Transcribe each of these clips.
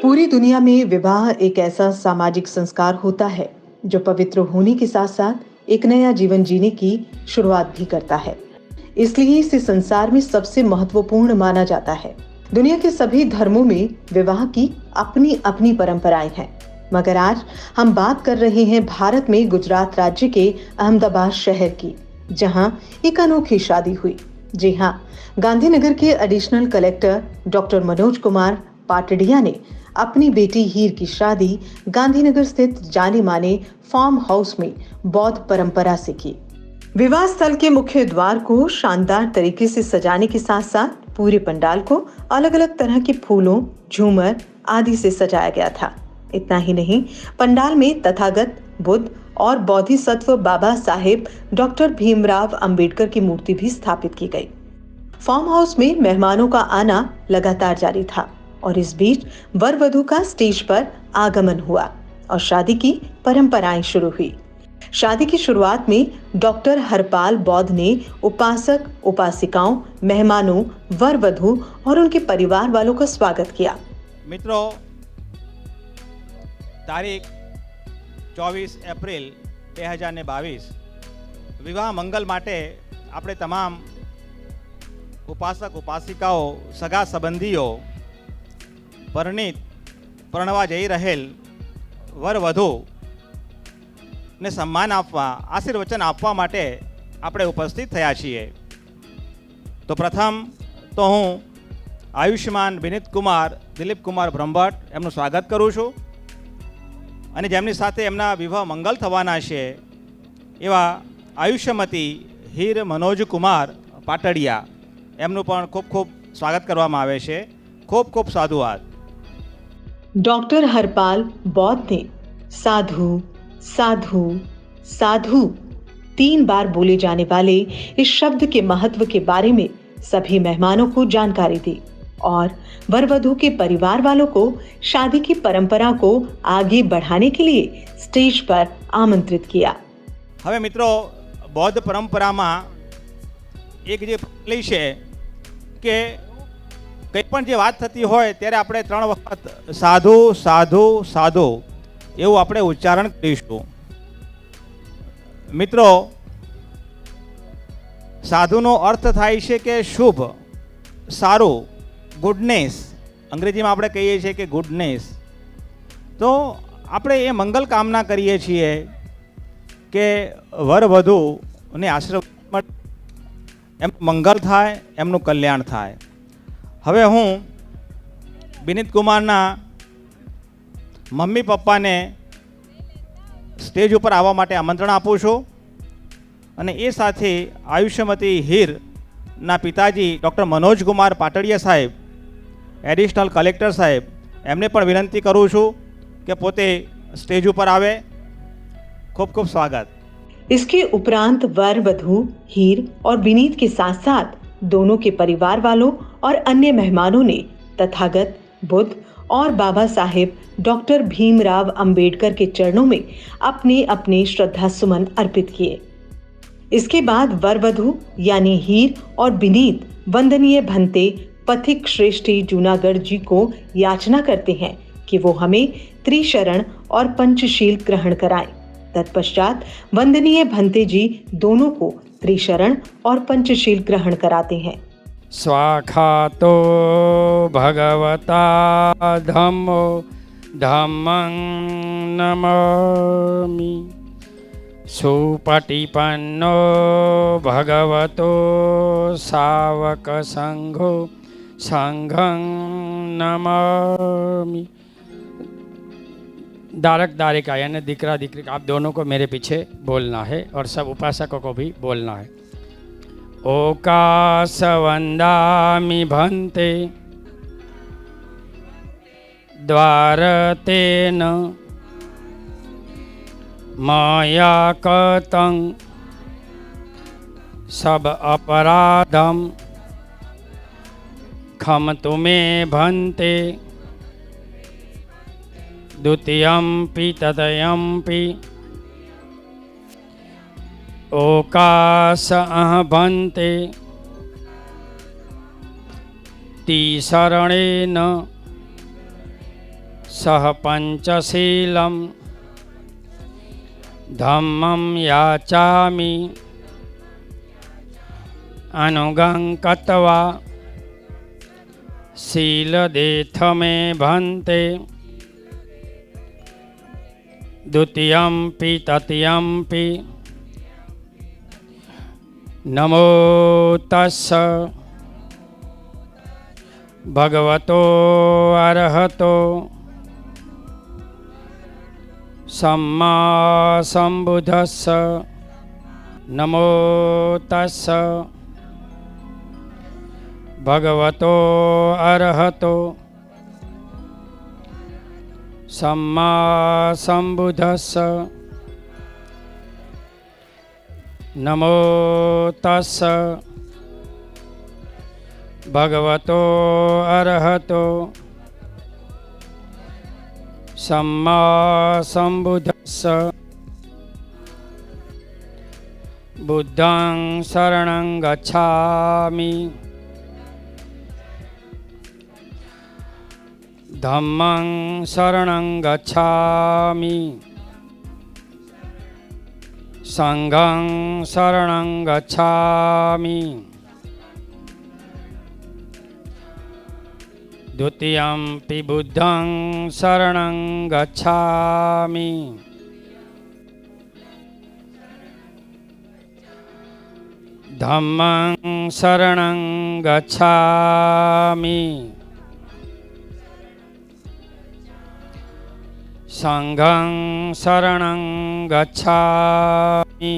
पूरी दुनिया में विवाह एक ऐसा सामाजिक संस्कार होता है जो पवित्र होने के साथ साथ एक नया जीवन जीने की शुरुआत भी करता है। इसलिए इसे संसार में सबसे महत्वपूर्ण माना जाता है। दुनिया के सभी धर्मों में विवाह की अपनी अपनी परंपराएं हैं, मगर आज हम बात कर रहे हैं भारत में गुजरात राज्य के अहमदाबाद शहर की, जहां एक अनोखी शादी हुई। जी हाँ, गांधीनगर के additional collector doctor Manoj Kumar Patadia ने अपनी बेटी हीर की शादी गांधीनगर स्थित जाने माने फार्म हाउस में बौद्ध परंपरा से की। विवाह स्थल के मुख्य द्वार को शानदार तरीके से सजाने के साथ साथ पूरे पंडाल को अलग अलग तरह के फूलों, झूमर आदि से सजाया गया था। इतना ही नहीं, पंडाल में तथागत बुद्ध और बोधिसत्व बाबा साहेब डॉक्टर भीमराव अंबेडकर की मूर्ति भी स्थापित की गई। फार्म हाउस में मेहमानों का आना लगातार जारी था और इस बीच वर वधू का स्टेज पर आगमन हुआ और शादी की परंपराएं शुरू हुई। शादी की शुरुआत में डॉक्टर हरपाल बौद्ध ने उपासक उपासिकाओं, मेहमानों, वर वधू और उनके परिवार वालों का स्वागत किया। मित्रों, तारीख 24 एप्रिल 2022 विवाह मंगल माटे આપણે તમામ ઉપાસક ઉપાસિકાઓ, સગા સંબંધીઓ, પરણિત પરણવા જઈ રહેલ વર વધુ ને સન્માન આપવા, આશીર્વચન આપવા માટે આપણે ઉપસ્થિત થયા છીએ। તો પ્રથમ તો હું આયુષ્માન વિનીત કુમાર દિલીપ કુમાર બ્રહ્મભટ્ટ એમનું સ્વાગત કરું છું અને જેમની સાથે એમના વિવાહ મંગલ થવાના છે એવા આયુષ્યમતી હીર મનોજ કુમાર પાટડિયા એમનું પણ ખૂબ ખૂબ સ્વાગત કરવામાં આવે છે। ખૂબ ખૂબ સાધુવાદ। डॉक्टर हरपाल बौद्ध ने साधु साधु साधु 3 बार बोले जाने वाले इस शब्द के महत्व के बारे में सभी मेहमानों को जानकारी दी और वर वधू के परिवार वालों को शादी की परंपरा को आगे बढ़ाने के लिए स्टेज पर आमंत्रित किया। હવે મિત્રો, બૌદ્ધ પરંપરામાં એક જે પ્રચલિત છે કે કંઈ પણ જે વાત થતી હોય ત્યારે આપણે 3 વખત સાધુ સાધુ સાધુ એવું આપણે ઉચ્ચારણ કરીશું। મિત્રો, સાધુનો અર્થ થાય છે કે શુભ, સારું, ગુડનેસ। અંગ્રેજીમાં આપણે કહીએ છીએ કે ગુડનેસ। તો આપણે એ મંગલ કામના કરીએ છીએ કે વર વધુને આશીર્વાદ એમનું મંગલ થાય, એમનું કલ્યાણ થાય। હવે હું વિનીત કુમારના મમ્મી પપ્પાને સ્ટેજ ઉપર આવવા માટે આમંત્રણ આપું છું અને એ સાથે આયુષ્યમતી હીરના પિતાજી ડૉક્ટર મનોજ કુમાર પાટડિયા સાહેબ, એડિશનલ કલેક્ટર સાહેબ, એમને પણ વિનંતી કરું છું કે પોતે સ્ટેજ ઉપર આવે। खूब खूब स्वागत। इसके उपरांत वर वधू हीर और विनीत के साथ साथ दोनों के परिवार वालों और अन्य मेहमानों ने तथागत बुद्ध और बाबा साहेब डॉक्टर भीमराव अंबेडकर के चरणों में अपने अपने श्रद्धा सुमन अर्पित किए। इसके बाद वर वधू यानी हीर और विनीत वंदनीय भंते पथिक श्रेष्ठी जूनागढ़ जी को याचना करते हैं कि वो हमें त्रिशरण और पंचशील ग्रहण कराएं। तत्पश्चात वंदनीय भंते जी दोनों को त्रिशरण और पंचशील ग्रहण कराते हैं। स्वाखातो भगवता धम्मो धम्मं नमामि सुपटिपन्नो भगवतो सावक संघो संघं नमामि। दारक दारिका यानी दीकरा दीकरी, आप दोनों को मेरे पीछे बोलना है और सब उपासकों को भी बोलना है। ओकाश वंदामि भन्ते द्वारतेन मया कृतं सब अपराधं क्षमतु मे भन्ते द्वितीयंपि तदयंपि ओकाश भन्ते तीसरणेन સહ પંચશીલમ ધમ્મમ યાચામિ અનુગં કત્વા શીલદેથ મે ભંતે દ્વિતીયંપિ તૃતીયંપિ નમો તસ્સ ભગવતો અરહતો સમ્મા સંબુદ્ધસ્સ નમો તસ્સ ભગવતો અરહતો સમ્મા સંબુદ્ધસ્સ નમો તસ્સ ભગવતો અરહતો સમ્મા સંબુદ્ધસ્સ બુદ્ધં શરણં ગચ્છામિ ધમ્મં શરણં ગચ્છામિ સંઘં શરણં ગચ્છામિ દ્વિતીયંપિ બુદ્ધં શરણં ગચ્છામિ ધમ્મં શરણં ગચ્છામિ સંઘં શરણં ગચ્છામિ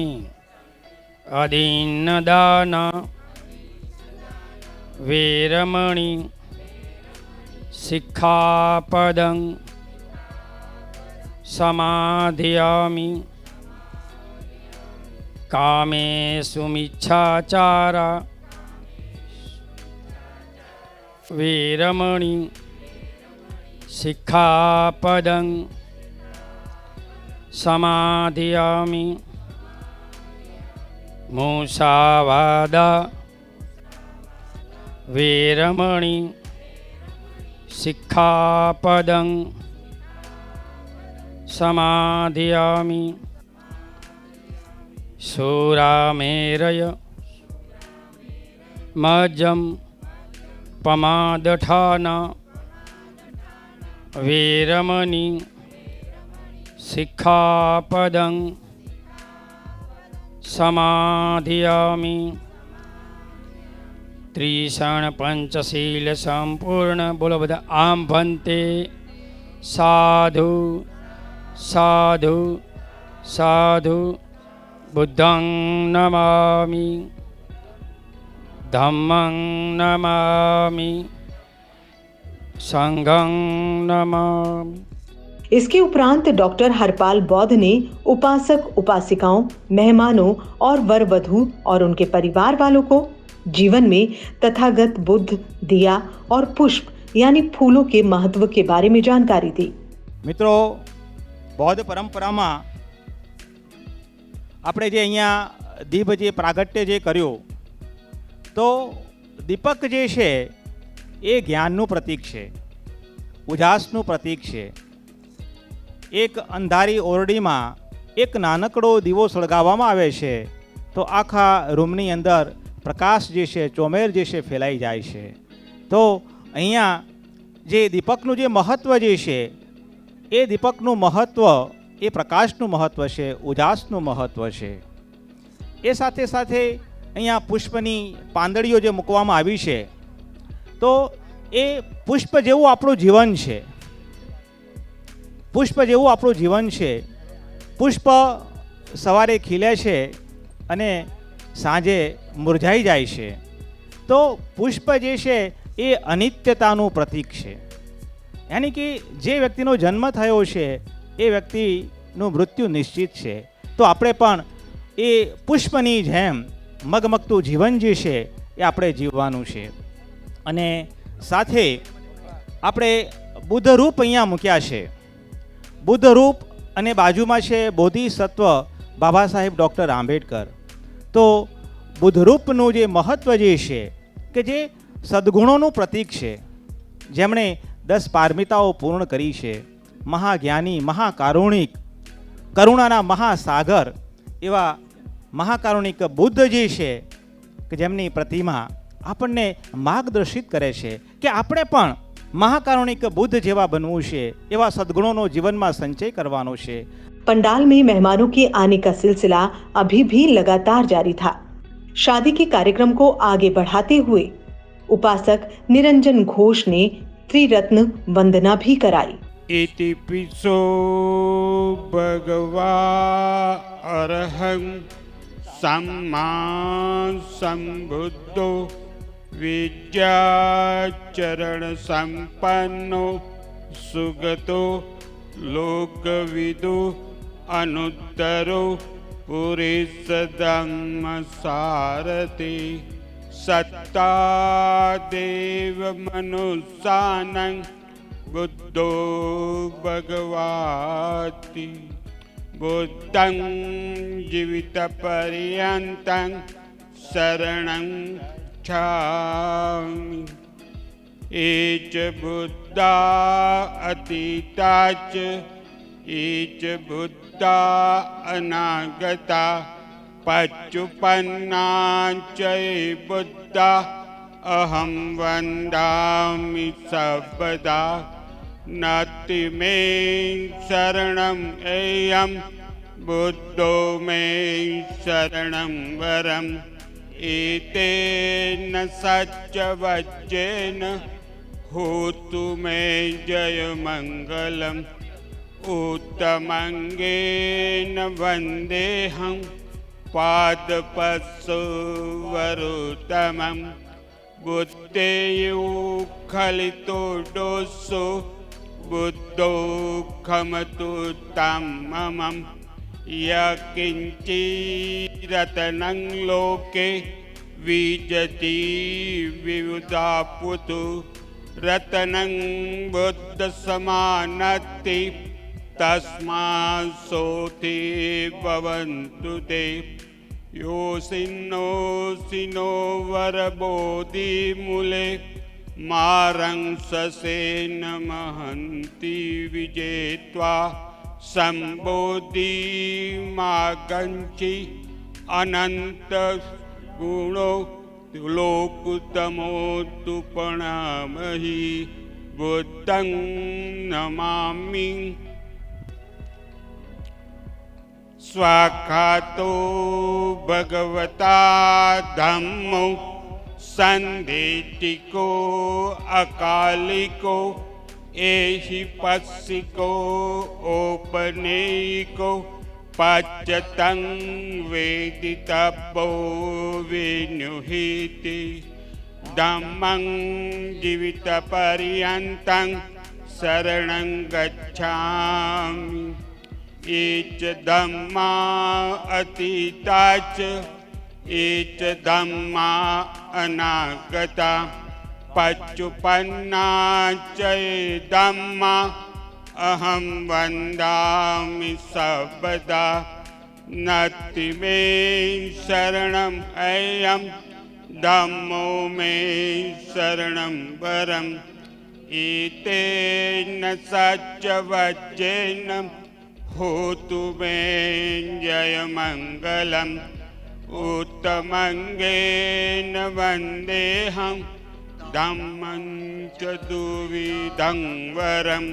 અદીન્નદાન વેરમણિ સિક્ખાપદં સમાધિયામિ કામેષુ મિચ્છાચારા વેરમણિ સિક્ખાપદં સમાધિયામિ મુસાવાદા વેરમણિ સિક્ખાપદં સમાધિયામિ સુરામેરય મજ્જં પમાદઠાના વેરમણિ સિક્ખાપદં સમાધિયામિ ત્રિષણ પંચશીલ સંપૂર્ણ બોલો બધા આમ ભંતે સાધુ સાધુ સાધુ બુદ્ધં નમામિ ધમ્મં નમામિ સંઘં નમામિ। इसके उपरांत डॉक्टर हरपाल बौद्ध ने उपासक उपासिकाओं, मेहमानों और वर वधू और उनके परिवार वालों को जीवन में तथागत बुद्ध, दिया और पुष्प यानी फूलों के महत्व के बारे में जानकारी दी। મિત્રો, બૌદ્ધ પરંપરામાં આપણે જે અહીંયા દીપ જે પ્રાગટ્ય જે કર્યું તો દીપક જે છે એ જ્ઞાનનું પ્રતીક છે, ઉજાસનું પ્રતીક છે। એક અંધારી ઓરડીમાં એક નાનકડો દીવો સળગાવવામાં આવે છે તો આખા રૂમની અંદર પ્રકાશ જે છે, ચોમેર જે છે ફેલાઈ જાય છે। તો અહીંયા જે દીપકનું જે મહત્ત્વ જે છે એ દીપકનું મહત્ત્વ એ પ્રકાશનું મહત્ત્વ છે, ઉજાસનું મહત્ત્વ છે। એ સાથે સાથે અહીંયા પુષ્પની પાંદડીઓ જે મૂકવામાં આવી છે તો એ પુષ્પ જેવું આપણું જીવન છે, પુષ્પ જેવું આપણું જીવન છે। પુષ્પ સવારે ખીલે છે અને સાંજે મુરઝાઈ જાય છે, તો પુષ્પ જે છે એ અનિત્યતાનું પ્રતીક છે। યાની કે જે વ્યક્તિનો જન્મ થયો છે એ વ્યક્તિનું મૃત્યુ નિશ્ચિત છે। તો આપણે પણ એ પુષ્પની જેમ મગમગતું જીવન જે છે એ આપણે જીવવાનું છે। અને સાથે આપણે બુદ્ધરૂપ અહીંયા મૂક્યા છે। બુદ્ધરૂપ અને બાજુમાં છે બોધિસત્વ બાબા સાહેબ ડૉક્ટર આંબેડકર। તો બુદ્ધરૂપનું જે મહત્ત્વ જે છે કે જે સદ્ગુણોનું પ્રતીક છે, જેમણે 10 પારમિતાઓ પૂર્ણ કરી છે. મહાજ્ઞાની, મહાકારુણિક, કરુણાના મહાસાગર એવા મહાકારુણિક બુદ્ધજી છે કે જેમની પ્રતિમા આપણને માર્ગદર્શિત કરે છે કે આપણે પણ મહાકારુણિક बुद्ध જેવા बनવું છે, એવા સद्गुणों जीवन में संचय करवानो છે. पंडाल में मेहमानों के आने का सिलसिला अभी भी लगातार जारी था. शादी के कार्यक्रम को आगे बढ़ाते हुए उपासक निरंजन घोष ने त्रिरत्न वंदना भी कराई. इति पिसो भगवा अरहं सम्मा संबुद्धो विद्याचरण संपन्नो सुगतो लोकविदु अनुत्तरो पुरुष धम्म सारथि सत्ता देव मनुष्यानं बुद्धो भगवाति बुद्धं जीवितपर्यन्तं शरणं छामि. एच बुद्धा अतीता च एच बुद्धा अनागता पच्चुपन्ना च बुद्धा अहं वन्दामि सर्वदा. नाति मे शरणं एयं बुद्धो मे शरणं वरम्. एतेन सत्यवचेन होतु मे जय मङ्गलम्. उत्तमङ्गेन वन्देऽहं पादपस्सुवरोत्तमम्. बुद्धेयो खलितो दोषो बुद्धो खमतु तं ममम्. यकिञ्चिरतनं लोके विजति विविधापुतु रतनं बुद्धसमानत्ति तस्मात् सोऽति भवन्तु ते. योऽसिनो सिनो वरबोधिमूले मारं ससेन महन्ति विजेत्वा संबोधि मागंचि अनंत गुणो लोकुतमो तु प्रणमहि बुद्धं नमामि. स्वाखातो भगवता धम्मो संदेशिको अकालिको एहि पस्सिको औपनेयिको पच्यतं वेदितव्यो विनुहीति. धम्मं जीवितपर्यन्तं शरणं गच्छामि. एच धम्मा अतीता च एच धम्मा अनागता पच्चुपन्ना च धम्मा अहं वन्दामि सर्वदा. नाति मे शरणं अयं धम्मो मे शरणं वरम्. एतेन सत्यवचेन होतु मे जयमङ्गलम्. उत्तमङ्गेन वन्देऽहं धम्मं च द्विविधं वरम्.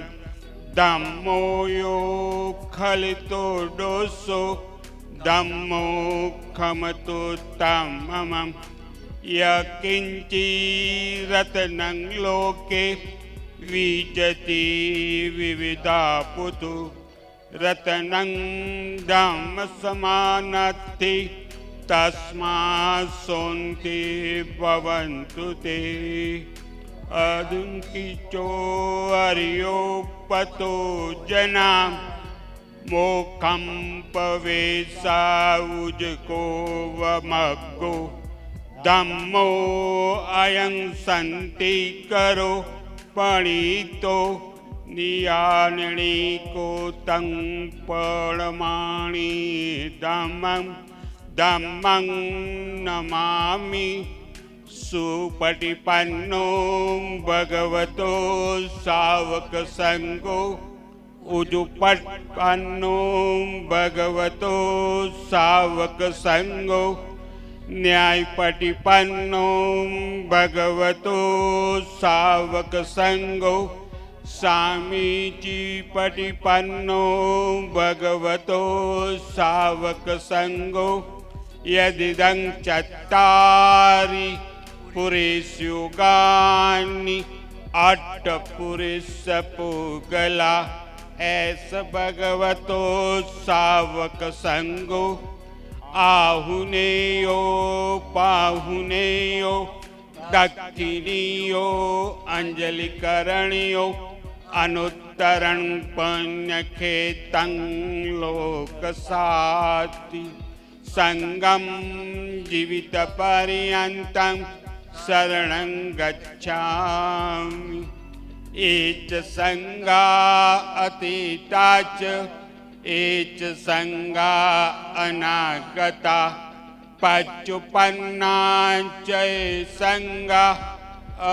धम्मो यो खलितो दोषो धम्मो खमतु तं ममम्. यकिञ्चिरत्नं लोके विजति विविधापुतु रत्नं धम्मसमानत्ति तस्मात् सोऽन्ति भवन्तु ते. अदुङ्किचो अर्योपतो जना मोखं पवेशाउजको वमग्गो. धम्मो अयं सन्ति करो पणितो नियानिको तं परमाणि. धम्मं धम्मं नमामि सुपटिपन्नो भगवतो सावक संगो उजुपटिपन्नो भगवतो सावक संगो न्यायपटिपन्नो भगवतो सावक संगो सामीची पटिपन्नो भगवतो सावक संगो यदिदं चत्तारि पुरेष्युगानि अट्टपुरेशपुगला ऐस भगवतो सावक संगो आहुनेयो पाहुनेयो दक्षिणीयो अंजलिकरणियो अनुत्तरं पुण्यखेतं लोकसाति संगम जीवितपर्यन्तं शरणं गच्छामि एच संगा अतीता च एच संगा अनागता पच्चुपन्ना च संगा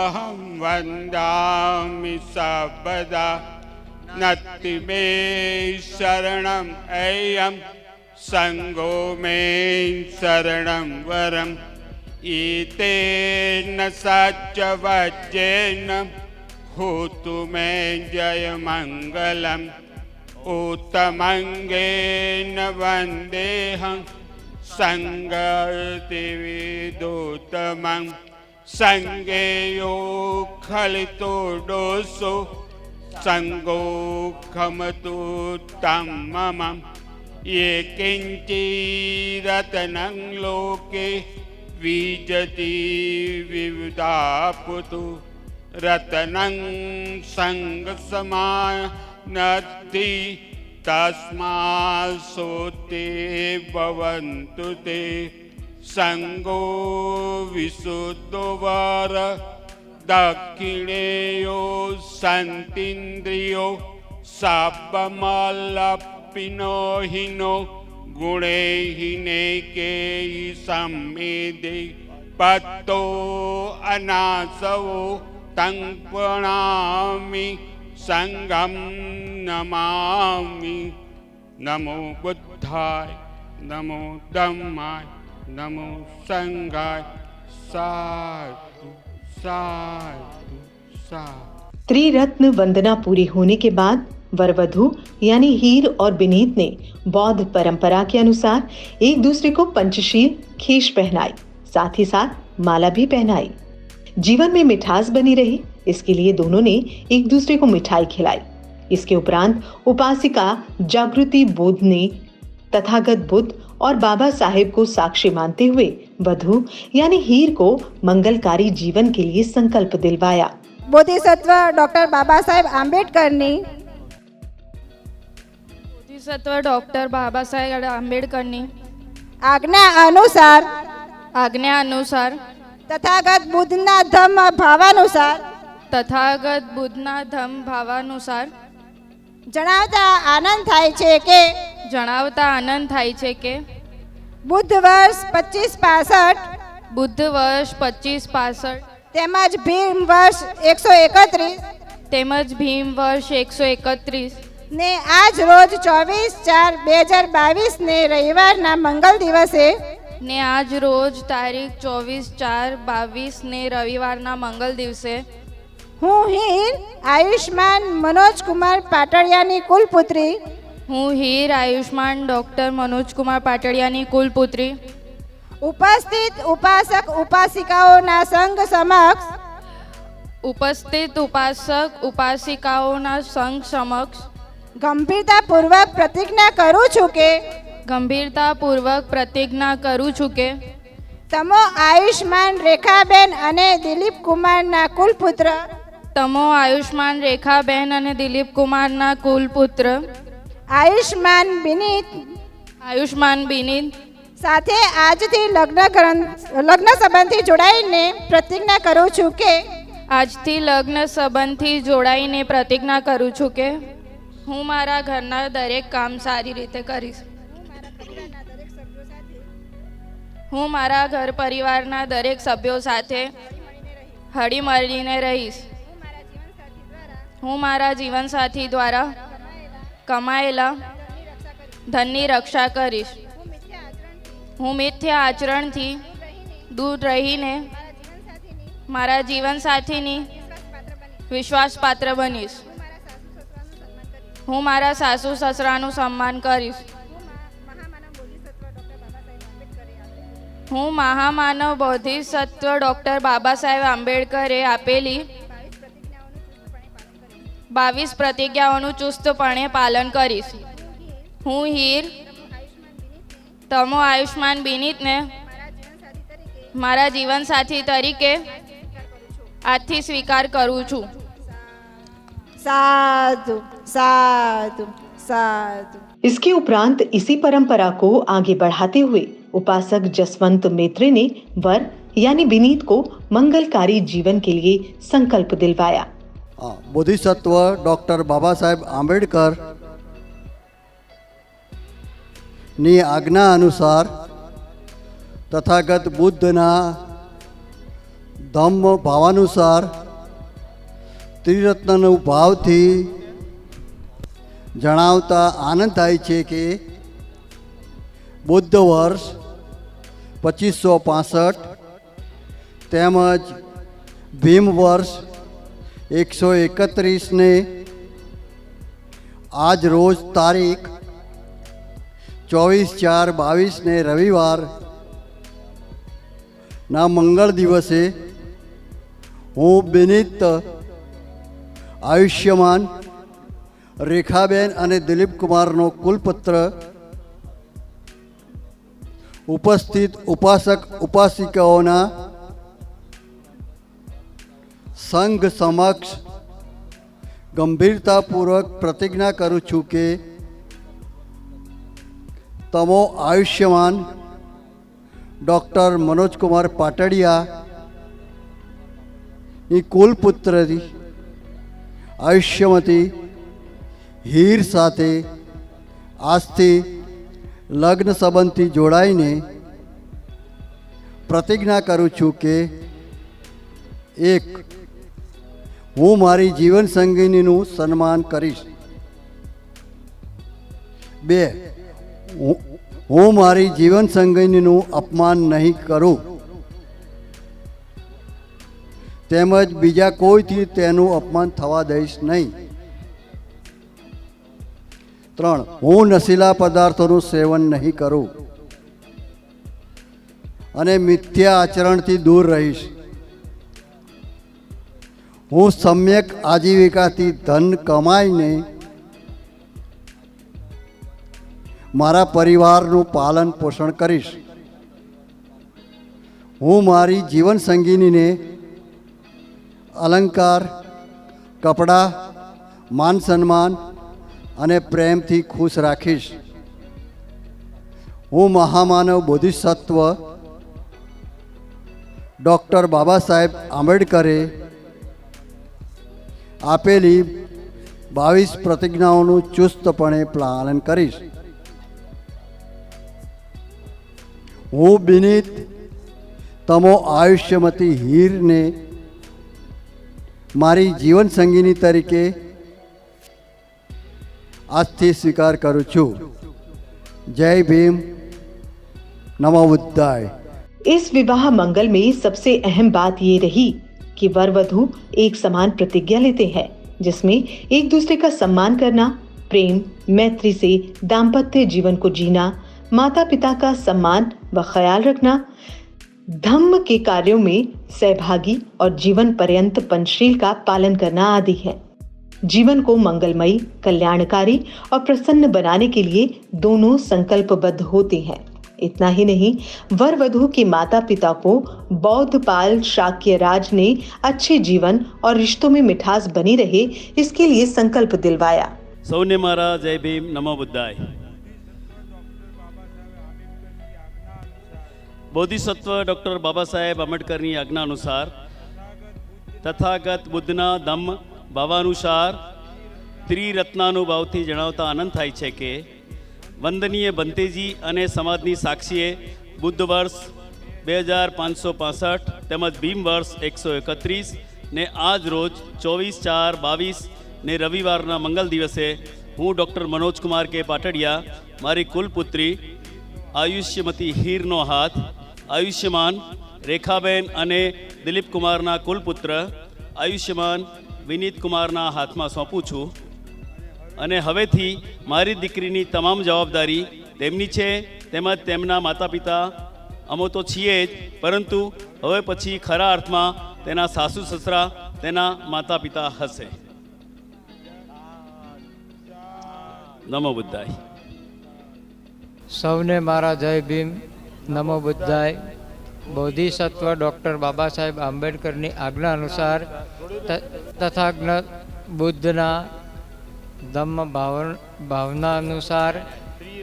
अहं वन्दामि सर्वदा नत्ति मे शरणम् अयं संगो मे शरणं वरम् एतेन सच्च वज्रेन होतु मे जयमङ्गलम् उत्तमङ्गेन वन्देऽहं सङ्गतिविदोत्तमं संगेयो खलितो दोषो संगो खमतु तं मम ये किञ्चिरत्नं लोके विजति विविधापुतु रत्नं संगसमानत्ति तस्मात् सोते भवन्तु ते संगो विशुद्धो वर दक्षिणेयो सन्तीन्द्रियो सापमलपिनो हिनो गुणे हिने के सम्मेदे पत्तो अनासवो तं प्रणामि संगं नमामि नमो बुद्धाय नमो धम्माय नमो संगाय साधु साधु साधु। त्रिरत्न वंदना पूरी होने के बाद वरवधु यानी हीर और बिनीत ने बौद्ध परंपरा के अनुसार एक दूसरे को पंचशील खीश पहनाई, साथ ही साथ माला भी पहनाई। जीवन में मिठास बनी रही, इसके लिए दोनों ने एक दूसरे को मिठाई खिलाई। इसके उपरांत उपासिका जागृति बोध ने तथागत बुद्ध और बाबा साहेब को साक्षी मानते हुए वधु यानी हीर को मंगलकारी जीवन के लिए संकल्प दिलवाया। बोधिसत्व डॉक्टर बाबा साहेब आंबेडकर ने बोधिसत्व डॉक्टर बाबा साहेब आंबेडकर ने आज्ञा अनुसार तथागत बुद्धना धम्म भावानुसार જણાવતા આનંદ થાય છે કે બુદ્ધ વર્ષ 2565 તેમજ ભીમ વર્ષ 131 ને આજ રોજ 24/4/2022 ને રવિવારના મંગલ દિવસે ને આજ રોજ તારીખ 24/4/22 ને રવિવારના મંગલ દિવસે હું હીર આયુષ્માન મનોજ કુમાર પાટડિયાની કુલપુત્રી ડોક્ટર મનોજ કુમાર પાટડિયાની કુલપુત્રી ઉપસ્થિત ઉપાસક ઉપાસિકાઓના સંઘ સમક્ષ ગંભીરતાપૂર્વક પ્રતિજ્ઞા કરું છું કે તમો આયુષ્માન રેખાબેન અને દિલીપ કુમારના કુલપુત્ર આયુષ્માન બિનીત સાથે આજથી લગ્ન સંબંધથી જોડાઈને પ્રતિજ્ઞા કરું છું કે હું મારા ઘરના દરેક કામ સારી રીતે કરીશ. હું મારા ઘર પરિવારના દરેક સભ્યો સાથે હળીમળીને રહીશ. હું મારા જીવનસાથી દ્વારા કમાયેલા ધનની રક્ષા કરીશ. હું મિથ્યા આચરણથી દૂર રહીને મારા જીવનસાથીની વિશ્વાસપાત્ર બનીશ. હું મારા સાસુ સસરાનું સન્માન કરીશ. હું મહામાનવ બોધિસત્વ ડૉક્ટર બાબા સાહેબ આંબેડકરે આપેલી 22 પ્રતિજ્ઞાઓનું ચુસ્તપણે પાલન કરીશ. હું હીર તમો આયુષ્માન બિનીતને મારા જીવનસાથી તરીકે આજથી સ્વીકાર કરું છું. साधु साधु साधु। इसके उपरांत इसी परंपरा को आगे बढ़ाते हुए उपासक जसवंत मेत्रे ने वर यानी विनीत को मंगलकारी जीवन के लिए संकल्प दिलवाया. बोधिसत्व डॉक्टर बाबा साहेब आंबेडकर ની આજ્ઞા અનુસાર તથાગત બુદ્ધના ધમ્મ ભાવાનુસાર ત્રિરત્નનું ભાવથી જણાવતા આનંદ થાય છે કે બુદ્ધ વર્ષ 2565 તેમજ ભીમ વર્ષ 131ને આજ રોજ તારીખ 24/4/22ને રવિવાર ના મંગળ દિવસે હું વિનીત આયુષ્યમાન રેખાબેન અને દિલીપ કુમારનો કુલપુત્ર ઉપસ્થિત ઉપાસક ઉપાસિકાઓના સંઘ સમક્ષ ગંભીરતાપૂર્વક પ્રતિજ્ઞા કરું છું કે તમો આયુષ્યમાન ડૉક્ટર મનોજકુમાર પાટડિયાની કુલપુત્રી આયુષ્યમતી હીર સાથે આજથી લગ્ન સંબંધથી જોડાઈને પ્રતિજ્ઞા કરું છું કે 1. હું મારી જીવન સંગીનીનું સન્માન કરીશ. 2. હું મારી જીવન સંગીનીનું અપમાન નહીં કરું તેમજ બીજા કોઈથી તેનું અપમાન થવા દઈશ નહીં. 3. હું નશીલા પદાર્થોનું સેવન નહીં કરું અને મિથ્યા આચરણથી દૂર રહીશ. હું સમ્યક આજીવિકાથી ધન કમાઈને મારા પરિવારનું પાલન પોષણ કરીશ. હું મારી જીવન સંગીનીને અલંકાર, કપડાં, માન સન્માન અને પ્રેમથી ખુશ રાખીશ. હું મહામાનવ બોધિસત્વ ડૉક્ટર બાબા સાહેબ આંબેડકરે આપેલી 22 પ્રતિજ્ઞાઓનું ચુસ્તપણે પાલન કરીશ. હું વિનીત તમો આયુષ્યમતી હીરને મારી જીવન સંગીની તરીકે આજથી સ્વીકાર કરું છું. જય ભીમ, નમો बुद्धाय। इस विवाह मंगल में सबसे अहम बात ये रही कि वर वधू एक समान प्रतिज्ञा लेते हैं, जिसमें एक दूसरे का सम्मान करना, प्रेम मैत्री से दाम्पत्य जीवन को जीना, माता पिता का सम्मान व ख्याल रखना, धम्म के कार्यों में सहभागी और जीवन पर्यंत पंचशील का पालन करना आदि है। जीवन को मंगलमयी, कल्याणकारी और प्रसन्न बनाने के लिए दोनों संकल्पबद्ध होते हैं। इतना ही नहीं, वर वधू के माता पिता को बौद्धपाल शाक्य राज ने अच्छे जीवन और रिश्तों में मिठास बनी रहे, इसके लिए संकल्प दिलवाया। सौने मारा जय भीम, नमो बुद्धाय। બોધિસત્વ ડૉક્ટર બાબા સાહેબ આંબેડકરની આજ્ઞા અનુસાર તથાગત બુદ્ધના ધમ્મ ભાવાનુસાર ત્રિરત્નાનુભાવથી જણાવતા આનંદ થાય છે કે વંદનીય બંતેજી અને સમાજની સાક્ષીએ બુદ્ધ વર્ષ 2565 તેમજ ભીમ વર્ષ 131 ને આજ રોજ 24/4/22 ને રવિવારના મંગલ દિવસે હું ડૉક્ટર મનોજકુમાર કે પાટડિયા મારી કુલપુત્રી આયુષ્યમતી હીરનો હાથ આયુષ્યમાન રેખાબેન અને દિલીપ કુમારના કુલપુત્ર આયુષ્યમાન વિનીત કુમારના હાથમાં સોંપું છું અને હવેથી મારી દીકરીની તમામ જવાબદારી તેમની છે તેમજ તેમના માતા પિતા અમો તો છીએ જ પરંતુ હવે પછી ખરા અર્થમાં તેના સાસુ સસરા તેના માતા પિતા હશે. નમો બુદ્ધાય. સૌને મારા જય ભીમ. નમો બુદ્ધાય. બોધિસત્વ ડૉક્ટર બાબા સાહેબ આંબેડકરની આજ્ઞા અનુસાર તથાગત બુદ્ધના ધમ્મ ભાવના અનુસાર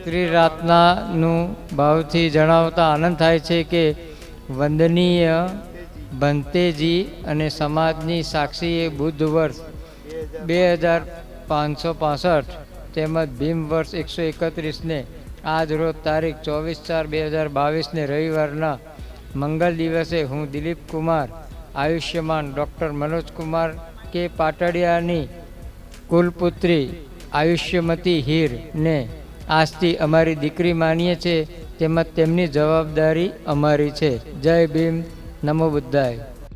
ત્રિરાતનાનું ભાવથી જણાવતા આનંદ થાય છે કે વંદનીય ભંતેજી અને સમાજની સાક્ષીએ બુદ્ધ વર્ષ 2565 તેમજ ભીમ વર્ષ 131ને આજ રોજ તારીખ 24/4/2022ને રવિવારના મંગલ દિવસે હું દિલીપ કુમાર આયુષ્યમાન ડૉક્ટર મનોજકુમાર કે પાટડિયાની કુલપુત્રી આયુષ્યમતી હીરને આજથી અમારી દીકરી માનીએ છીએ તેમજ તેમની જવાબદારી અમારી છે. જય ભીમ. नमो बुद्धाय.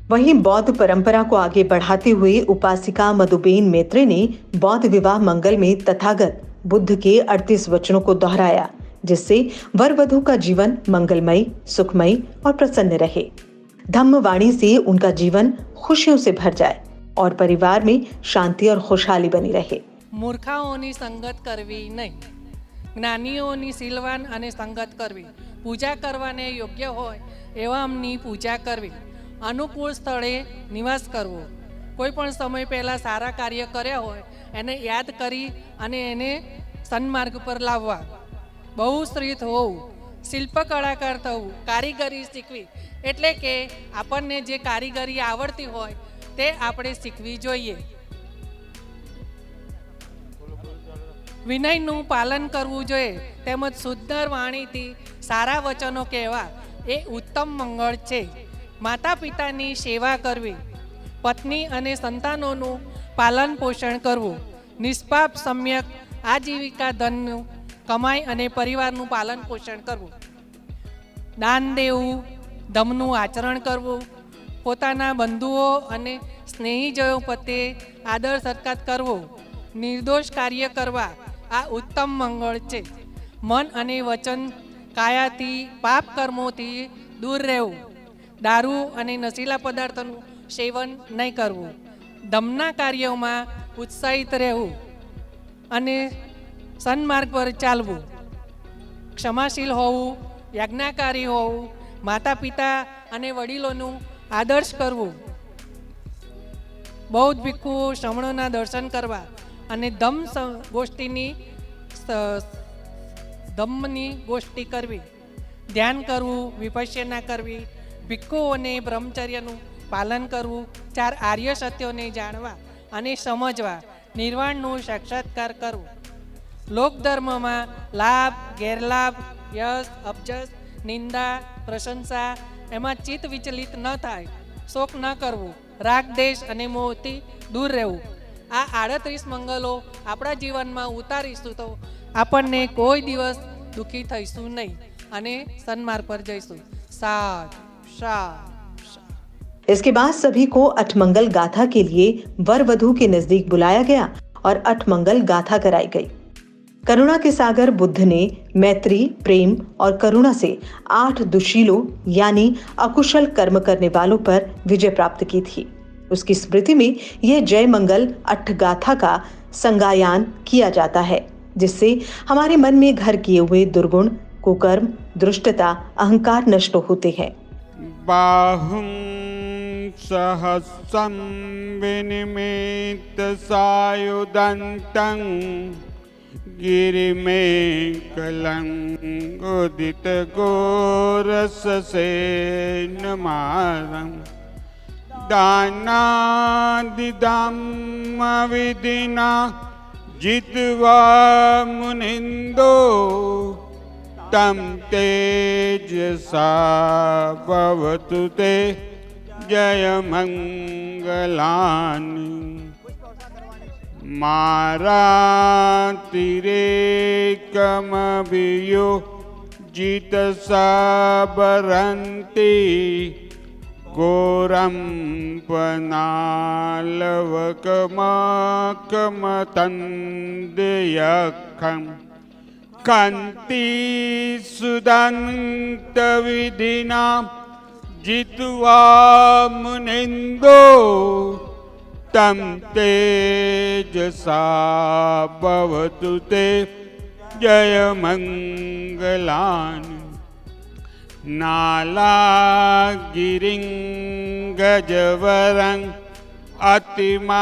वहीं बौद्ध परंपरा को आगे बढ़ाते हुए उपासिका मधुबेन मैत्री ने बौद्ध विवाह मंगल में तथागत बुद्ध के 38 वचनों को दोहराया जिससे वर वधू का जीवन मंगलमय, सुखमय और प्रसन्न रहे. धम्म वाणी से उनका जीवन खुशियों से भर जाए और परिवार में शांति और खुशहाली बनी रहे. मूर्खाओनी संगत करवी नहीं, જ્ઞાનીઓની શીલવાન અને સંગત કરવી, પૂજા કરવાને યોગ્ય હોય એવામની પૂજા કરવી, અનુકૂળ સ્થળે નિવાસ કરવો, કોઈ પણ સમય પહેલાં સારા કાર્ય કર્યા હોય એને યાદ કરી અને એને સન્માર્ગ પર લાવવા, બહુશ્રીત હોવું, શિલ્પ કલાકાર થવું, કારીગરી શીખવી એટલે કે આપણને જે કારીગરી આવડતી હોય તે આપણે શીખવી જોઈએ. વિનયનું પાલન કરવું જોઈએ તેમજ શુદ્ધ વાણીથી સારા વચનો કહેવા એ ઉત્તમ મંગળ છે. માતા પિતાની સેવા કરવી, પત્ની અને સંતાનોનું પાલન પોષણ કરવું, નિષ્પાપ સમ્યક આજીવિકા ધનનું કમાઈ અને પરિવારનું પાલન પોષણ કરવું, દાન દેવું, ધમનું આચરણ કરવું, પોતાના બંધુઓ અને સ્નેહીજનો પ્રત્યે આદર સત્કાર કરવો, નિર્દોષ કાર્ય કરવા આ ઉત્તમ મંગળ છે. મન અને વચન કાયાથી પાપ કર્મોથી દૂર રહેવું, દારૂ અને નશીલા પદાર્થોનું સેવન નહીં કરવું, ધમના કાર્યોમાં ઉત્સાહિત રહેવું અને સન્માર્ગ પર ચાલવું, ક્ષમાશીલ હોવું, યજ્ઞાકારી હોવું, માતા પિતા અને વડીલોનું આદર્શ કરવું, બૌદ્ધ ભિક્ષુ શ્રમણોના દર્શન કરવા અને ધમ્મની ગોષ્ઠી કરવી, ધ્યાન કરવું, વિપશ્યના કરવી, ભિક્ષુઓને બ્રહ્મચર્યનું પાલન કરવું, 4 આર્ય સત્યોને જાણવા અને સમજવા, નિર્વાણનું સાક્ષાત્કાર કરવું, લોકધર્મમાં લાભ, ગેરલાભ, યશ, અપજસ, નિંદા, પ્રશંસા એમાં ચિત્ત વિચલિત ન થાય, શોક ન કરવું, રાગ, દેશ અને મોહથી દૂર રહેવું. આ 38 મંગલો આપણા જીવનમાં ઉતારીશું તો આપણને કોઈ દિવસ દુઃખી થઈશું નહીં અને સન્માર્ગ પર જઈશું. સાત સાત. इसके बाद सभी को अठमंगल गाथा के लिए वर वधू के नजदीक बुलाया गया और अठमंगल गाथा कराई गई. करुणा के सागर बुद्ध ने मैत्री, प्रेम और करुणा से 8 दुशीलों यानी अकुशल कर्म करने वालों पर विजय प्राप्त की थी. उसकी स्मृति में यह जय मंगल अट्ठ गाथा का संगायन किया जाता है जिससे हमारे मन में घर किए हुए दुर्गुण, कुकर्म, दुष्टता, अहंकार नष्ट होते हैं. बाहुं सहस्रं विनिमेत सायुधन्तं गिरिमेकलं उदित घोरससेनमारम् दानादिदम्म विधिना जित्वा मुनिन्दो तं तेजसा भवतु ते जयमङ्गलानि मारातिरेकमभियो जितसा भरन्ति घोरं पनालवकमकमतन्देयखं कान्ति सुदन्तविधिना जित्वा मुनिन्दो तं तेजसा भवतु ते जयमङ्गलानि नालागिरिं गजवरं अतिमातभूतं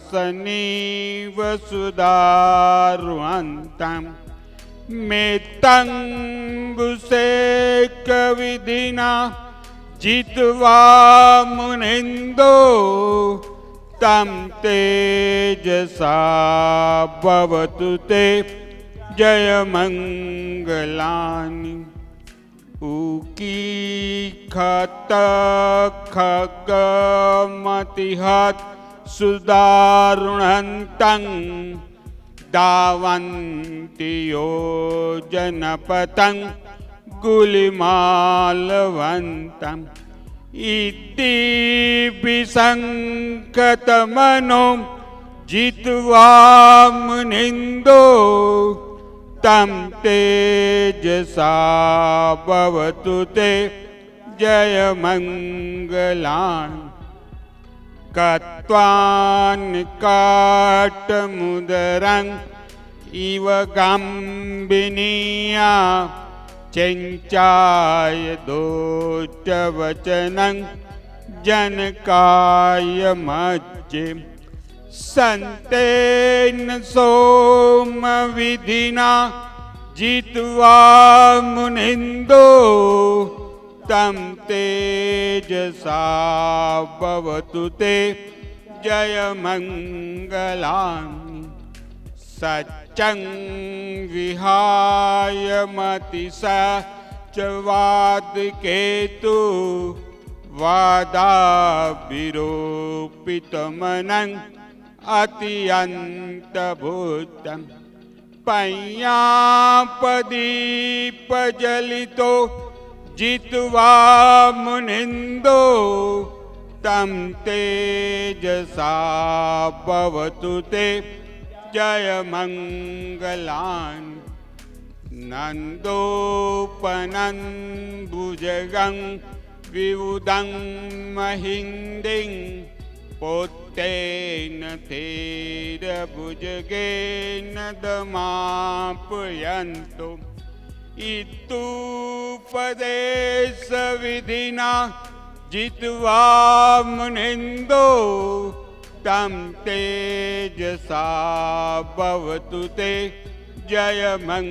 दावगिचाकमसनीव सुदारुहन्तं मेत्तं बुसेकविधिना जित्वा मुनिन्दो तं तेजसा भवतु ते जयमङ्गलानि उकीखत खगमतिहत् सुदारुणन्तं दावन्ति योजनपतं गुलिमालवन्तम् इति विसङ्कतमनो जित्वा मुनिन्दो तं तेजसा भवतु ते जयमङ्गलानि कत्वान्काटमुदरं इव गाम्बिनीया चञ्चाय दोष्टवचनं जनकाय मज्जे सन्तेन सोमविधिना जित्वा मुनिन्दो तं तेजसा भवतु ते जयमङ्गलानि सच्चं विहाय मतिसा च वादकेतु वादाविरोपितमनं अत्यन्तभूतं पय्यापदीपजलितो जित्वा मुनिन्दो तं तेजसा भवतु ते जयमङ्गलानि नन्दोपनन्दुजगं विबुधं महिन्दिं पोत्तेन थेरभुजगेन दमापयन्तु इत्युपदेशविधिना जित्वा मुनिन्दो तं तेजसा भवतु ते जयमङ्गलानि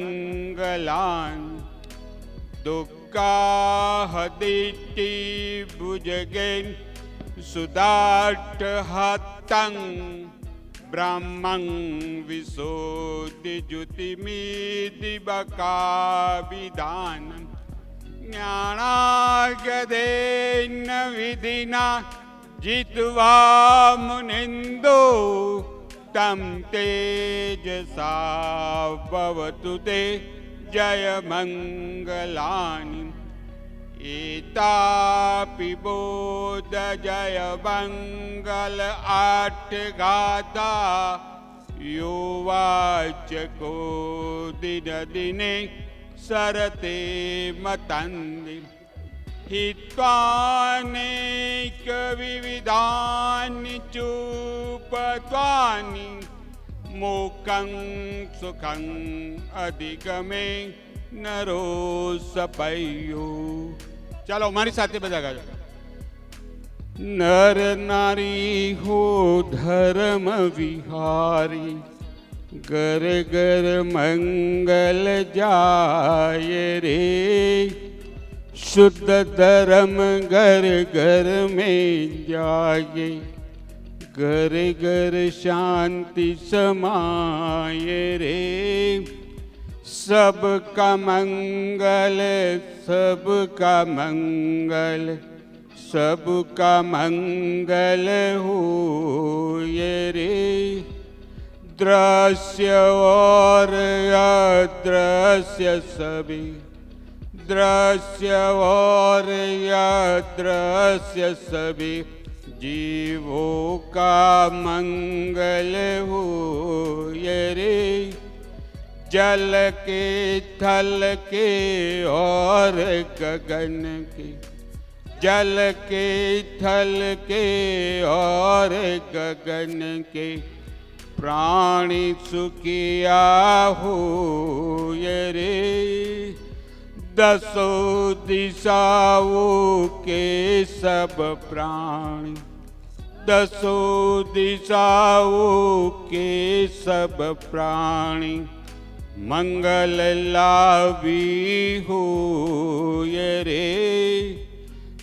दुःखाहदितिभुजगेन सुदाट्टहतं ब्रह्मं विशोधिज्योतिमिदिबकाभिधानं ज्ञानागदेन विधिना जित्वा मुनिन्दो तं तेजसा भवतु ते जयमङ्गलानि एतापि बोध जयमङ्गल आट्टगाथा यो वाचको दिनदिने सरते मतन्ति हित्वानेकविविधानि चूपत्वानि मोकं सुखं अधिगमे नरो सपयो। ચાલો મારી સાથે બધા ગાજો. નર નારી હો ધર્મ વિહારી ઘર ઘર મંગલ જાય રે शुद्ध धर्म घर घर में जागे घर घर शांति समाये रे। सबका मंगल सबका मंगल सबका मंगल होये रे। दृश्य और अदृश्य सभी दृश्य और अदृश्य सभी जीवों का मंगल होये रे। जल के थल के और गगन के जल के थल के और गगन के प्राणी सुखिया होये रे। दसों दिशाओं के सब प्राणी दसों दिशाओं के सब प्राणी मंगल लाभी होये रे।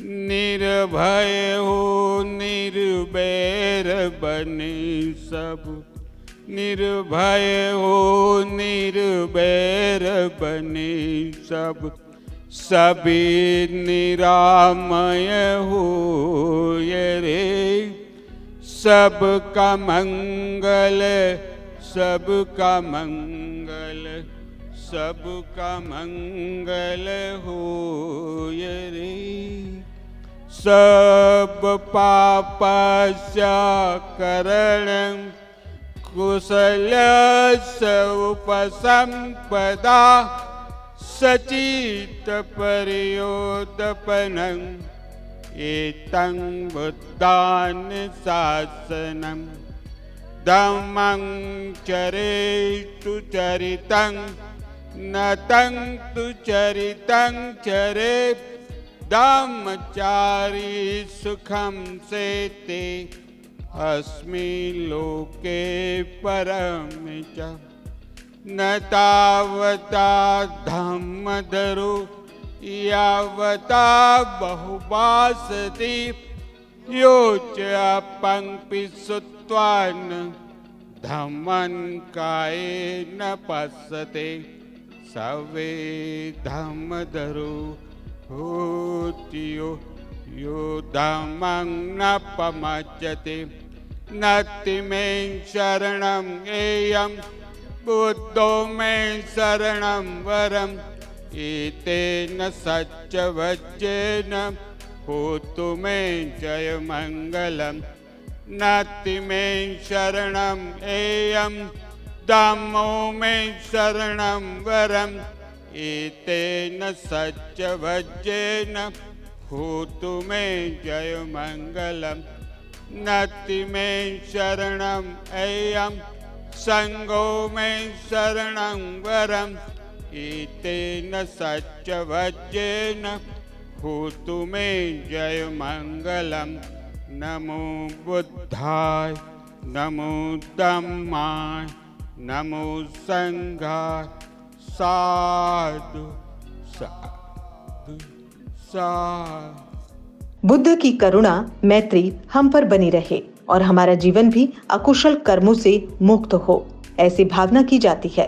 निर्भय हो निर्बैर बने सब निर्भय हो निर्बैर बने सब सभी निरामय होये रे। सबका मंगल सबका मंगल सबका मंगल होये रे। सब पापस्य करणं कुशलस्य उपसंपदा सचित पर्योदपनं एतं बुद्धान शासनं। धम्मं चरेतु चरितं नतं तु चरितं चरे। धम्मचारी सुखं सेते अस्मि लोके परम च। न तावता धम्मधरो यावता बहुवासति यो च पंक्ति सुत्वान धम्मं कायेन पश्यते। सवे धम्मधरो होति यो धम्मं न पमज्जते। नत्ति मे शरणं गेयं बुद्धो मे शरणं वरम्। एतेन सच्चवज्जेन होतु मे जय मंगलम्। नत्ति मे शरणं गेयं धम्मो मे शरणं वरम्। एतेन सच्चवज्जेन होतु मे जय मंगलम्। नत्ति मे शरणं गेयं संगो मे शरणं वरम्। एतेन सच्चवज्जेन होतु मे जय मंगलम्। नमो बुद्धाय नमो धम्माय नमो संघाय। साधु साधु साधु। बुद्ध की करुणा मैत्री हम पर बनी रहे और हमारा जीवन भी अकुशल कर्मों से मुक्त हो, ऐसी भावना की जाती है।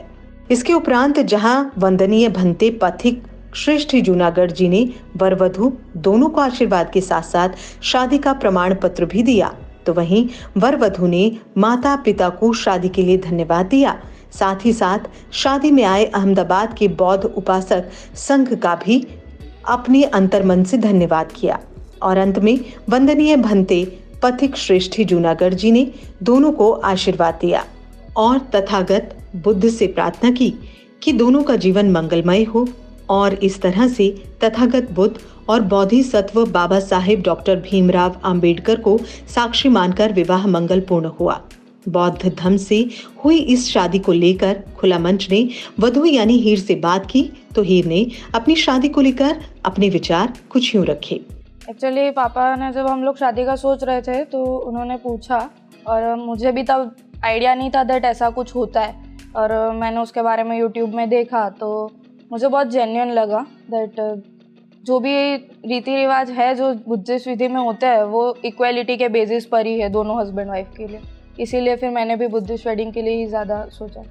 इसके उपरांत जहां वंदनीय भंते पथिक श्रेष्ठ जूनागढ़ जी ने वर वधू दोनों को आशीर्वाद के साथ साथ शादी का प्रमाण पत्र भी दिया, तो वहीं वर वधू ने माता पिता को शादी के लिए धन्यवाद दिया। साथ ही साथ शादी में आए अहमदाबाद के बौद्ध उपासक संघ का भी अपने अंतर्मन से धन्यवाद किया। और अंत में वंदनीय भंते पथिक श्रेष्ठी जूनागढ़ जी ने दोनों को आशीर्वाद दिया और तथागत बुद्ध से प्रार्थना की कि दोनों का जीवन मंगलमय हो। और इस तरह से तथागत बुद्ध और बोधिसत्व बाबा साहेब डॉक्टर भीमराव अंबेडकर को साक्षी मानकर विवाह मंगलपूर्ण हुआ। बौद्ध धर्म से हुई इस शादी को लेकर खुला मंच ने वधू यानी हीर से बात की, तो हीर ने अपनी शादी को लेकर अपने विचार कुछ यूं रखे। एक्चुअली पापा ने जब हम लोग शादी का सोच रहे थे तो उन्होंने पूछा और मुझे भी तब आइडिया नहीं था दैट ऐसा कुछ होता है, और मैंने उसके बारे में यूट्यूब में देखा तो मुझे बहुत जेन्युइन लगा दैट जो भी रीति रिवाज है जो बुद्धिस्ट विधि में होते हैं वो इक्वालिटी के बेसिस पर ही है दोनों हस्बैंड वाइफ के लिए, इसीलिए फिर मैंने भी बुद्धिस्ट वेडिंग के लिए ही ज़्यादा सोचा।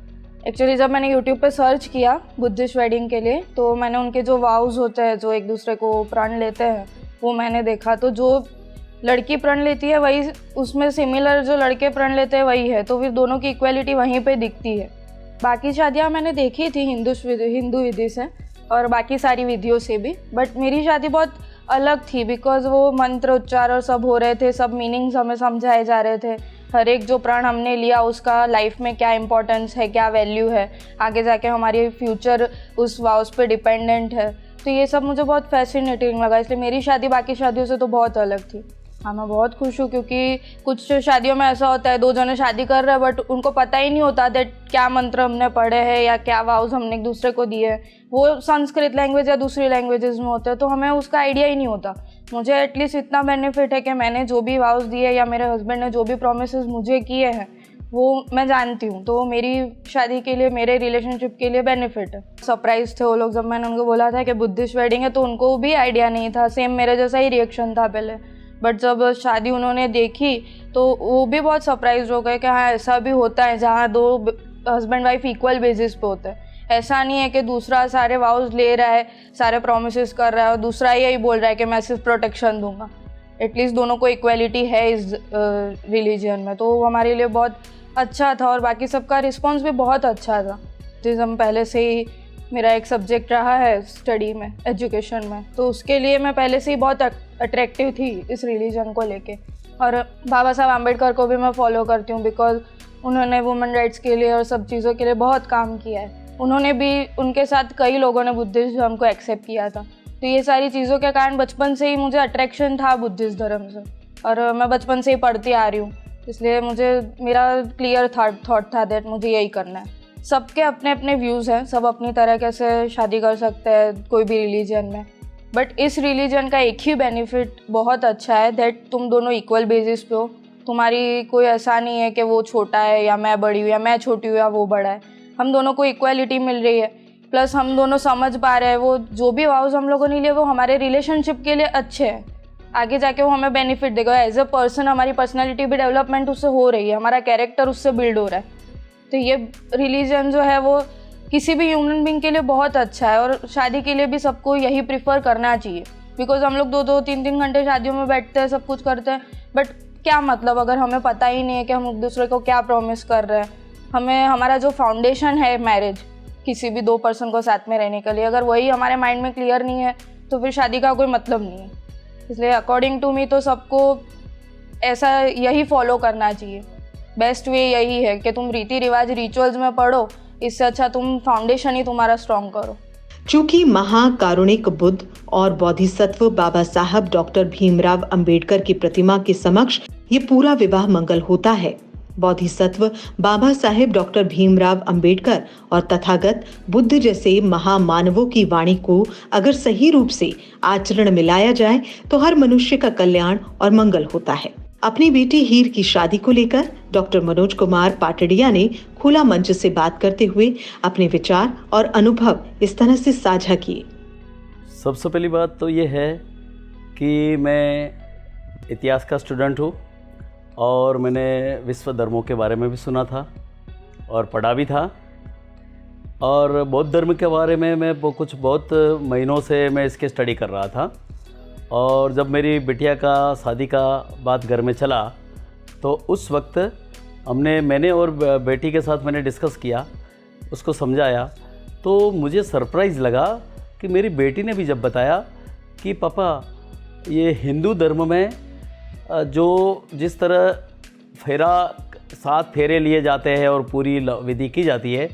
एक्चुअली जब मैंने यूट्यूब पे सर्च किया बुद्धिस्ट वेडिंग के लिए तो मैंने उनके जो वाउज होते हैं जो एक दूसरे को प्रण लेते हैं वो मैंने देखा, तो जो लड़की प्रण लेती है वही उसमें सिमिलर जो लड़के प्रण लेते हैं वही है, तो फिर दोनों की इक्वालिटी वहीं पे दिखती है। बाकी शादियाँ मैंने देखी थी हिंदू विधि से और बाकी सारी विधियों से भी, बट मेरी शादी बहुत अलग थी बिकॉज वो मंत्र उच्चार और सब हो रहे थे, सब मीनिंग्स हमें समझाए जा रहे थे, हर एक जो प्रण हमने लिया उसका लाइफ में क्या इंपॉर्टेंस है, क्या वैल्यू है, आगे जाके हमारी फ्यूचर उस वाउस पे डिपेंडेंट है, तो ये सब मुझे बहुत फैसिनेटिंग लगा, इसलिए मेरी शादी बाकी शादियों से तो बहुत अलग थी। हाँ, मैं बहुत खुश हूँ क्योंकि कुछ शादियों में ऐसा होता है दो जने शादी कर रहे हैं बट उनको पता ही नहीं होता दैट क्या मंत्र हमने पढ़े हैं या क्या वाउस हमने एक दूसरे को दिए हैं, वो संस्कृत लैंग्वेज या दूसरी लैंग्वेजेस में होते हैं तो हमें उसका आइडिया ही नहीं होता। मुझे एटलीस्ट इतना बेनिफिट है कि मैंने जो भी वाउस दिए या मेरे हस्बैंड ने जो भी प्रोमिसेस मुझे किए हैं वो मैं जानती हूँ, तो मेरी शादी के लिए मेरे रिलेशनशिप के लिए बेनिफिट है। सरप्राइज थे वो लोग जब मैंने उनको बोला था कि बुद्धिस्ट वेडिंग है, तो उनको भी आइडिया नहीं था, सेम मेरे जैसा ही रिएक्शन था पहले, बट जब शादी उन्होंने देखी तो वो भी बहुत सरप्राइज हो गए कि हाँ ऐसा भी होता है जहाँ दो हस्बैंड वाइफ इक्वल बेसिस पे होते हैं। ऐसा नहीं है कि दूसरा सारे वाउस ले रहा है, सारे प्रोमिसेस कर रहा है और दूसरा यही बोल रहा है कि मैं सिर्फ प्रोटेक्शन दूंगा। एटलीस्ट दोनों को इक्वलिटी है इस रिलीजन में, तो वो हमारे लिए बहुत अच्छा था और बाकी सबका रिस्पॉन्स भी बहुत अच्छा था। जिस हम पहले से ही मेरा एक सब्जेक्ट रहा है स्टडी में, एजुकेशन में, तो उसके लिए मैं पहले से ही बहुत अट्रैक्टिव थी इस रिलीजन को लेके। और बाबा साहब आम्बेडकर को भी मैं फॉलो करती हूँ बिकॉज उन्होंने वुमेन राइट्स के लिए और सब चीज़ों के लिए बहुत काम किया है। उन्होंने भी, उनके साथ कई लोगों ने बुद्धिस्ट धर्म को एक्सेप्ट किया था, तो ये सारी चीज़ों के कारण बचपन से ही मुझे अट्रैक्शन था बुद्धिस्ट धर्म से और मैं बचपन से ही पढ़ती आ रही हूँ, इसलिए मुझे मेरा क्लियर थॉट था दैट मुझे यही करना है। सबके अपने अपने व्यूज़ हैं, सब अपनी तरीके से शादी कर सकते हैं कोई भी रिलीजन में, बट इस रिलीजन का एक ही बेनिफिट बहुत अच्छा है दैट तुम दोनों इक्वल बेसिस पे हो। तुम्हारी कोई ऐसा नहीं है कि वो छोटा है या मैं बड़ी हूँ या मैं छोटी हूँ या वो बड़ा है, हम दोनों को इक्वलिटी मिल रही है, प्लस हम दोनों समझ पा रहे हैं वो जो भी वाउस हम लोगों ने लिए वो हमारे रिलेशनशिप के लिए अच्छे हैं, आगे जाके वो हमें बेनिफिट देगा। एज अ पर्सन हमारी पर्सनैलिटी भी डेवलपमेंट उससे हो रही है, हमारा कैरेक्टर उससे बिल्ड हो रहा है, तो ये रिलीजन जो है वो किसी भी ह्यूमन बीइंग के लिए बहुत अच्छा है और शादी के लिए भी सबको यही प्रिफर करना चाहिए बिकॉज हम लोग 2-2, 3-3 घंटे शादियों में बैठते हैं, सब कुछ करते हैं, बट क्या मतलब अगर हमें पता ही नहीं है कि हम एक दूसरे को क्या प्रॉमिस कर रहे हैं। हमें हमारा जो फाउंडेशन है मैरिज किसी भी दो पर्सन को साथ में रहने के लिए, अगर वही हमारे माइंड में क्लियर नहीं है तो फिर शादी का कोई मतलब नहीं है। इसलिए अकॉर्डिंग टू मी तो सबको ऐसा यही फॉलो करना चाहिए। बेस्ट वे यही है कि तुम रीति रिवाज रिचुअल्स में पढ़ो, इससे अच्छा तुम फाउंडेशन ही तुम्हारा स्ट्रॉन्ग करो। चूंकि महाकारुणिक बुद्ध और बोधिसत्व बाबा साहब डॉक्टर भीमराव अंबेडकर की प्रतिमा के समक्ष ये पूरा विवाह मंगल होता है। बोधिसत्व बाबा साहेब डॉक्टर भीमराव अंबेडकर और तथागत बुद्ध जैसे महामानवों की वाणी को अगर सही रूप से आचरण में लाया जाए तो हर मनुष्य का कल्याण और मंगल होता है। अपनी बेटी हीर की शादी को लेकर डॉक्टर मनोज कुमार पाटड़िया ने खुला मंच से बात करते हुए अपने विचार और अनुभव इस तरह से साझा किए। सबसे पहली बात तो ये है कि मैं इतिहास का स्टूडेंट हूँ और मैंने विश्व धर्मों के बारे में भी सुना था और पढ़ा भी था, और बौद्ध धर्म के बारे में मैं बहुत महीनों से मैं इसके स्टडी कर रहा था। और जब मेरी बिटिया का शादी का बात घर में चला तो उस वक्त मैंने और बेटी के साथ मैंने डिस्कस किया, उसको समझाया, तो मुझे सरप्राइज़ लगा कि मेरी बेटी ने भी जब बताया कि पापा ये हिंदू धर्म में जो जिस तरह 7 फेरे लिए जाते हैं और पूरी विधि की जाती है,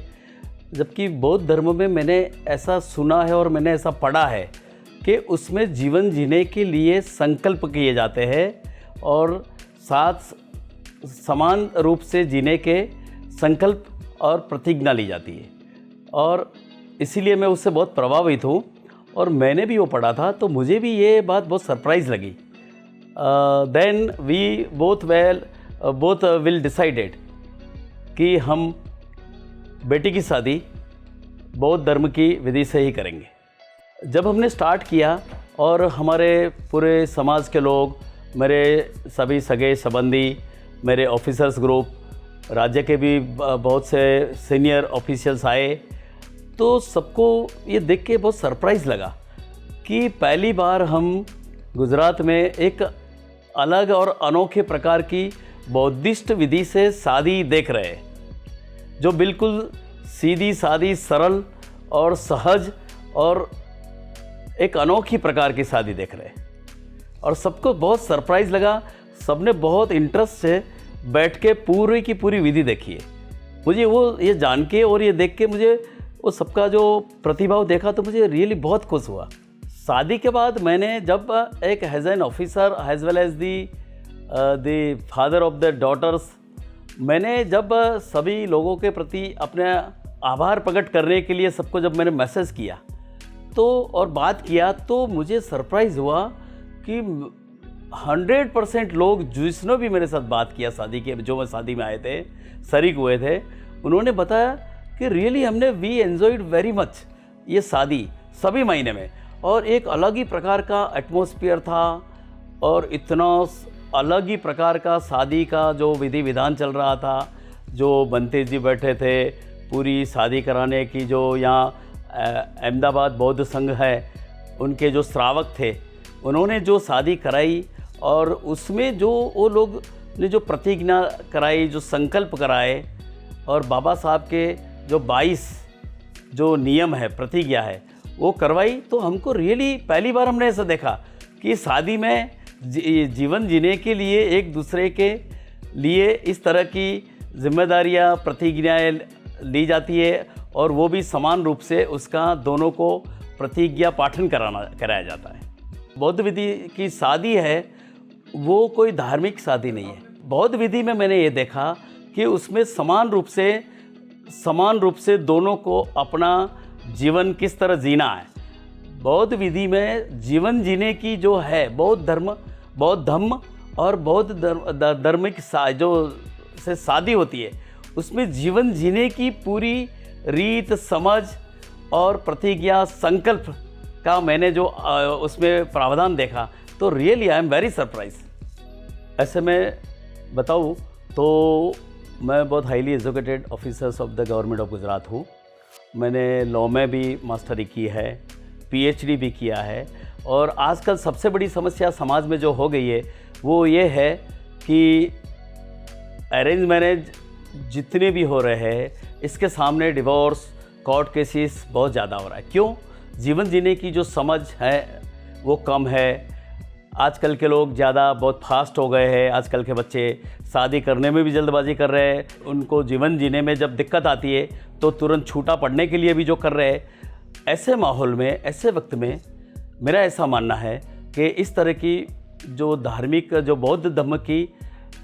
जबकि बौद्ध धर्म में मैंने ऐसा सुना है और मैंने ऐसा पढ़ा है कि उसमें जीवन जीने के लिए संकल्प किए जाते हैं और 7 समान रूप से जीने के संकल्प और प्रतिज्ञा ली जाती है, और इसीलिए मैं उससे बहुत प्रभावित हूँ और मैंने भी वो पढ़ा था, तो मुझे भी ये बात बहुत सरप्राइज़ लगी। Then we both will decided कि हम बेटी की शादी बौद्ध धर्म की विधि से ही करेंगे। जब हमने स्टार्ट किया और हमारे पूरे समाज के लोग, मेरे सभी सगे संबंधी, मेरे ऑफिसर्स ग्रुप, राज्य के भी बहुत से सीनियर ऑफिशियल्स आए। तो सबको ये देख के बहुत सरप्राइज़ लगा कि पहली बार हम गुजरात में एक अलग और अनोखे प्रकार की बौद्धिस्ट विधि से शादी देख रहे हैं, जो बिल्कुल सीधी सादी, सरल और सहज और एक अनोखी प्रकार की शादी देख रहे हैं। और सबको बहुत सरप्राइज़ लगा, सबने बहुत इंटरेस्ट से बैठ के पूरी की पूरी विधि देखी है। मुझे वो ये जान के और ये देख के मुझे वो सबका जो प्रतिभाव देखा तो मुझे रियली बहुत खुश हुआ। शादी के बाद मैंने जब एक as an officer as well as the father of the daughters, मैंने जब सभी लोगों के प्रति अपने आभार प्रकट करने के लिए सबको जब मैंने मैसेज किया तो और बात किया तो मुझे सरप्राइज़ हुआ कि 100% लोग जिसने भी मेरे साथ बात किया शादी के, जो मैं शादी में आए थे, शरीक हुए थे, उन्होंने बताया कि really we enjoyed very much ये शादी सभी महीने में। और एक अलग ही प्रकार का एटमॉस्फेयर था और इतना अलग ही प्रकार का शादी का जो विधि विधान चल रहा था। जो बनते जी बैठे थे पूरी शादी कराने की, जो यहाँ अहमदाबाद बौद्ध संघ है उनके जो श्रावक थे, उन्होंने जो शादी कराई और उसमें जो वो लोग ने जो प्रतिज्ञा कराई, जो संकल्प कराए और बाबा साहब के जो 22 जो नियम है, प्रतिज्ञा है, वो करवाई। तो हमको रियली पहली बार हमने ऐसा देखा कि शादी में जीवन जीने के लिए एक दूसरे के लिए इस तरह की जिम्मेदारियां, प्रतिज्ञाएं ली जाती है और वो भी समान रूप से उसका दोनों को प्रतिज्ञा पाठन कराया जाता है। बौद्ध विधि की शादी है वो कोई धार्मिक शादी नहीं है। बौद्ध विधि में मैंने ये देखा कि उसमें समान रूप से दोनों को अपना जीवन किस तरह जीना है। बौद्ध विधि में जीवन जीने की जो है बौद्ध धर्म और बौद्ध धार्मिक जो से शादी होती है, उसमें जीवन जीने की पूरी रीत, समझ और प्रतिज्ञा, संकल्प का मैंने जो उसमें प्रावधान देखा तो really I am very surprise. ऐसे मैं बताऊँ तो मैं बहुत highly educated officers of the government of Gujarat हूँ। मैंने लॉ में भी मास्टरी की है, पीएचडी भी किया है। और आजकल सबसे बड़ी समस्या समाज में जो हो गई है वो ये है कि अरेंज मैरिज जितने भी हो रहे हैं, इसके सामने डिवोर्स, कोर्ट केसेस बहुत ज़्यादा हो रहा है। क्यों? जीवन जीने की जो समझ है वो कम है। आजकल के लोग ज़्यादा बहुत फास्ट हो गए हैं। आजकल के बच्चे शादी करने में भी जल्दबाजी कर रहे हैं। उनको जीवन जीने में जब दिक्कत आती है तो तुरंत छूटा पड़ने के लिए भी जो कर रहे हैं। ऐसे माहौल में, ऐसे वक्त में मेरा ऐसा मानना है कि इस तरह की जो धार्मिक, जो बौद्ध धर्म की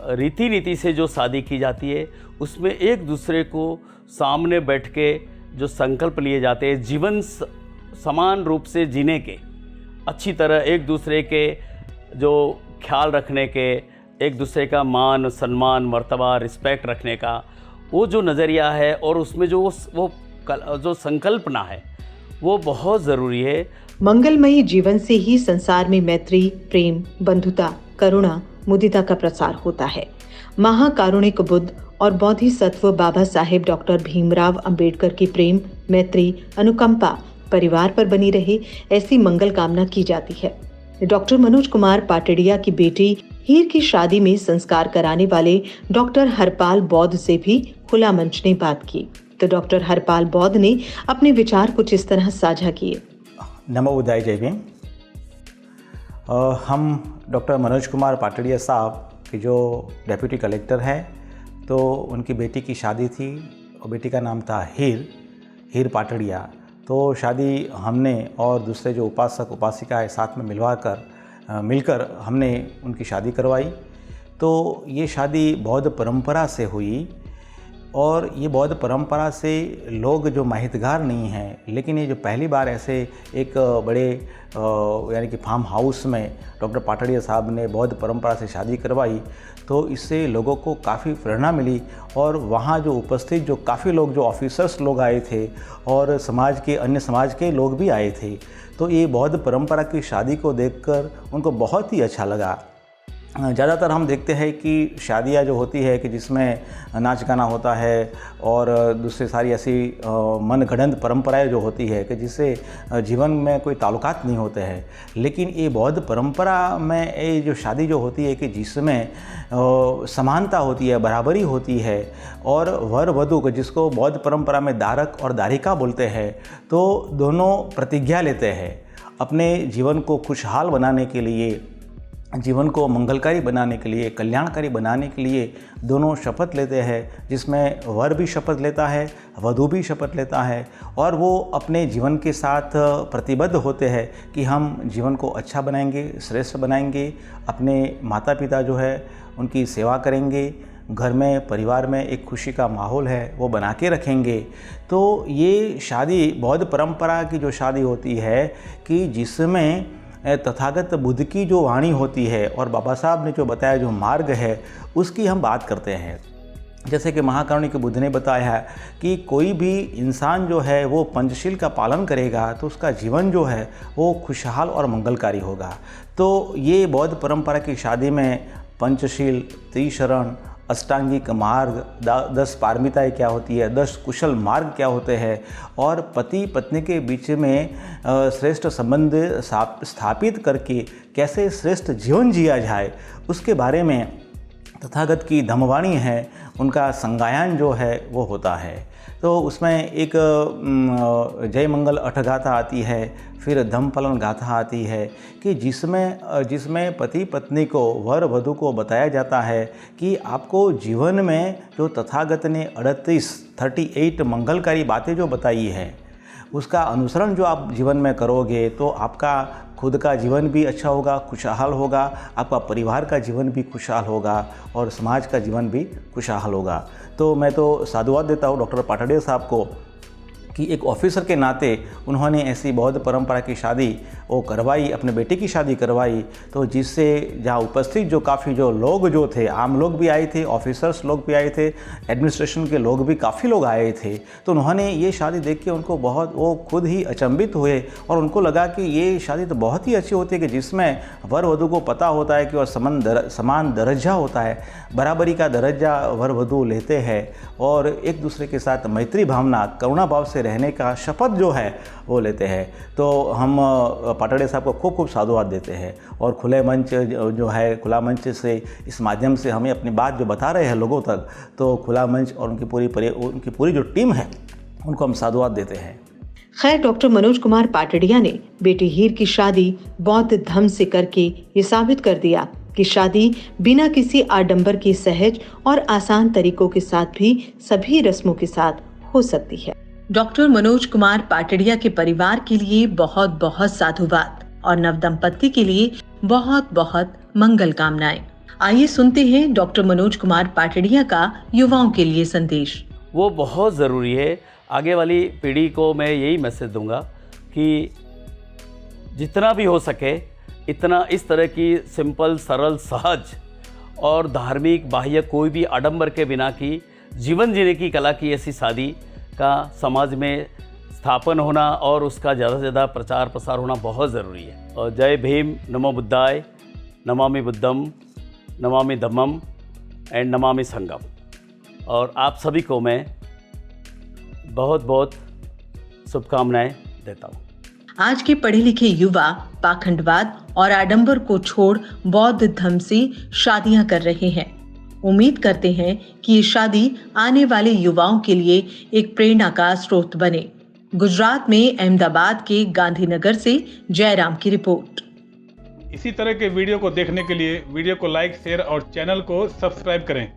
रीति नीति से जो शादी की जाती है, उसमें एक दूसरे को सामने बैठ के जो संकल्प लिए जाते हैं जीवन समान रूप से जीने के, अच्छी तरह एक दूसरे के जो ख्याल रखने के, एक दूसरे का मान, सम्मान, मर्तबा, रिस्पेक्ट रखने का वो जो नज़रिया है और उसमें जो संकल्पना है वो बहुत ज़रूरी है। मंगलमयी जीवन से ही संसार में मैत्री, प्रेम, बंधुता, करुणा, मुदिता का प्रसार होता है। महाकारुणिक बुद्ध और बोधिसत्व बाबा साहेब डॉक्टर भीमराव अंबेडकर की प्रेम, मैत्री, अनुकंपा परिवार पर बनी रहे, ऐसी मंगल कामना की जाती है। डॉक्टर मनोज कुमार पाटड़िया की बेटी हीर की शादी में संस्कार कराने वाले डॉक्टर हरपाल बौद्ध से भी खुला मंच ने बात की। तो डॉक्टर हरपाल बौद्ध ने अपने विचार कुछ इस तरह साझा किए। नमो बुद्धाय, जय भीम। हम डॉक्टर मनोज कुमार पाटड़िया साहब के जो डेप्यूटी कलेक्टर हैं, तो उनकी बेटी की शादी थी और बेटी का नाम था हीर पाटड़िया। तो शादी हमने और दूसरे जो उपासक उपासिका है साथ में मिलकर हमने उनकी शादी करवाई। तो ये शादी बौद्ध परंपरा से हुई और ये बौद्ध परंपरा से लोग जो माहितगार नहीं हैं, लेकिन ये जो पहली बार ऐसे एक बड़े यानी कि फार्म हाउस में डॉक्टर पाटड़िया साहब ने बौद्ध परंपरा से शादी करवाई, तो इससे लोगों को काफ़ी प्रेरणा मिली। और वहाँ जो उपस्थित जो काफ़ी लोग, जो ऑफिसर्स लोग आए थे और अन्य समाज के लोग भी आए थे, तो ये बौद्ध परंपरा की शादी को देखकर उनको बहुत ही अच्छा लगा। ज़्यादातर हम देखते हैं कि शादियाँ जो होती है कि जिसमें नाच गाना होता है और दूसरी सारी ऐसी मनगढ़ंत परंपराएं जो होती है कि जिससे जीवन में कोई ताल्लुकात नहीं होते हैं, लेकिन ये बौद्ध परंपरा में ये जो शादी जो होती है कि जिसमें समानता होती है, बराबरी होती है और वर वधू को जिसको बौद्ध परंपरा में दारक और दारिका बोलते हैं, तो दोनों प्रतिज्ञा लेते हैं अपने जीवन को खुशहाल बनाने के लिए, जीवन को मंगलकारी बनाने के लिए, कल्याणकारी बनाने के लिए दोनों शपथ लेते हैं, जिसमें वर भी शपथ लेता है, वधू भी शपथ लेता है और वो अपने जीवन के साथ प्रतिबद्ध होते हैं कि हम जीवन को अच्छा बनाएंगे, श्रेष्ठ बनाएंगे, अपने माता पिता जो है उनकी सेवा करेंगे, घर में परिवार में एक खुशी का माहौल है वो बना के रखेंगे। तो ये शादी बौद्ध परंपरा की जो शादी होती है कि जिसमें तथागत बुद्ध की जो वाणी होती है और बाबा साहब ने जो बताया जो मार्ग है उसकी हम बात करते हैं। जैसे कि महाकारुणिक बुद्ध ने बताया है कि कोई भी इंसान जो है वो पंचशील का पालन करेगा तो उसका जीवन जो है वो खुशहाल और मंगलकारी होगा। तो ये बौद्ध परंपरा की शादी में पंचशील, त्रिशरण, अष्टांगिक मार्ग, 10 पारमिताएँ क्या होती है, 10 कुशल मार्ग क्या होते हैं और पति पत्नी के बीच में श्रेष्ठ संबंध स्थापित करके कैसे श्रेष्ठ जीवन जिया जाए उसके बारे में तथागत की धम्मवाणी है, उनका संगायन जो है वो होता है। तो उसमें एक जय मंगल अठगाथा आती है, फिर धम्मफलन गाथा आती है कि जिसमें पति पत्नी को, वर वधू को बताया जाता है कि आपको जीवन में जो तथागत ने 38 मंगलकारी बातें जो बताई है उसका अनुसरण जो आप जीवन में करोगे तो आपका खुद का जीवन भी अच्छा होगा, खुशहाल होगा, आपका परिवार का जीवन भी खुशहाल होगा और समाज का जीवन भी खुशहाल होगा। तो मैं तो साधुवाद देता हूँ डॉक्टर पाटड़िया साहब को कि एक ऑफिसर के नाते उन्होंने ऐसी बौद्ध परंपरा की शादी वो करवाई, अपने बेटे की शादी करवाई, तो जिससे जहाँ उपस्थित जो काफ़ी जो लोग जो थे, आम लोग भी आए थे, ऑफिसर्स लोग भी आए थे, एडमिनिस्ट्रेशन के लोग भी काफ़ी लोग आए थे। तो उन्होंने ये शादी देख के उनको बहुत, वो खुद ही अचंभित हुए और उनको लगा कि ये शादी तो बहुत ही अच्छी होती है कि जिसमें वर वधू को पता होता है कि और समान दर्जा होता है, बराबरी का दर्जा वर वधू लेते हैं और एक दूसरे के साथ मैत्री भावना, करुणा भाव से रहने का शपथ जो है वो लेते हैं। तो हम पाटड़े साहब को खूब खूब साधुवाद देते हैं और खुले मंच जो है, खुला मंच से इस माध्यम से हमें अपनी बात जो बता रहे हैं लोगों तक, तो खुला मंच और उनकी पूरी जो टीम है उनको हम साधुवाद देते हैं। खैर, डॉक्टर मनोज कुमार पाटड़िया ने बेटी हीर की शादी बौद्ध धर्म से करके ये साबित कर दिया कि शादी बिना किसी आडंबर के सहज और आसान तरीकों के साथ भी सभी रस्मों के साथ हो सकती है। डॉक्टर मनोज कुमार पाटड़िया के परिवार के लिए बहुत बहुत साधुवाद और नवदंपति के लिए बहुत बहुत मंगल कामनाएं। आइए सुनते हैं डॉक्टर मनोज कुमार पाटड़िया का युवाओं के लिए संदेश। वो बहुत ज़रूरी है। आगे वाली पीढ़ी को मैं यही मैसेज दूंगा कि जितना भी हो सके इतना इस तरह की सिंपल, सरल, सहज और धार्मिक, बाह्य कोई भी आडंबर के बिना की जीवन जीने की कला की ऐसी शादी का समाज में स्थापन होना और उसका ज़्यादा से ज़्यादा प्रचार प्रसार होना बहुत ज़रूरी है। और जय भीम, नमो बुद्धाय, नमामि बुद्धम, नमामि धम्मम एंड नमामि संगम। और आप सभी को मैं बहुत बहुत शुभकामनाएं देता हूँ। आज के पढ़े लिखे युवा पाखंडवाद और आडंबर को छोड़ बौद्ध धर्म से शादियां कर रहे हैं। उम्मीद करते हैं कि ये शादी आने वाले युवाओं के लिए एक प्रेरणा का स्रोत बने। गुजरात में अहमदाबाद के गांधीनगर से जयराम की रिपोर्ट। इसी तरह के वीडियो को देखने के लिए वीडियो को लाइक, शेयर और चैनल को सब्सक्राइब करें।